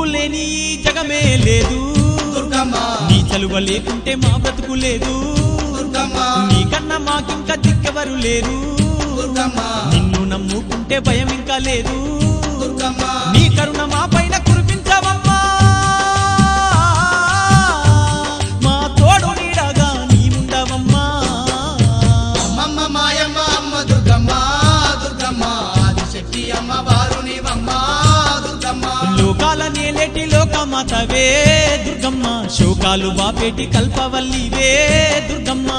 నువ్వు లేని జగమే లేదు దుర్గమ్మ నీ చలువ లేకుంటే మా బ్రతుకు లేదు దుర్గమ్మ నీకన్నా మాకింకా దిక్కెవరు లేరు దుర్గమ్మ నిన్ను నమ్ముకుంటే భయం ఇంకా లేదు దుర్గమ్మ నీ కరుణ మా పైన కురిపించవమ్మా మా తోడు నీడగా నీ ఉండవమ్మా అమ్మమ్మ మాయమ్మ అమ్మ దుర్గమ్మ దుర్గమ్మ ఆదిశక్తి అమ్మ వారునివమ్మ దుర్గమ్మ లోకాల నేలేటి లోకమాతవే దుర్గమ్మ శోకాలు బాపేటి కల్పవల్లివే దుర్గమ్మ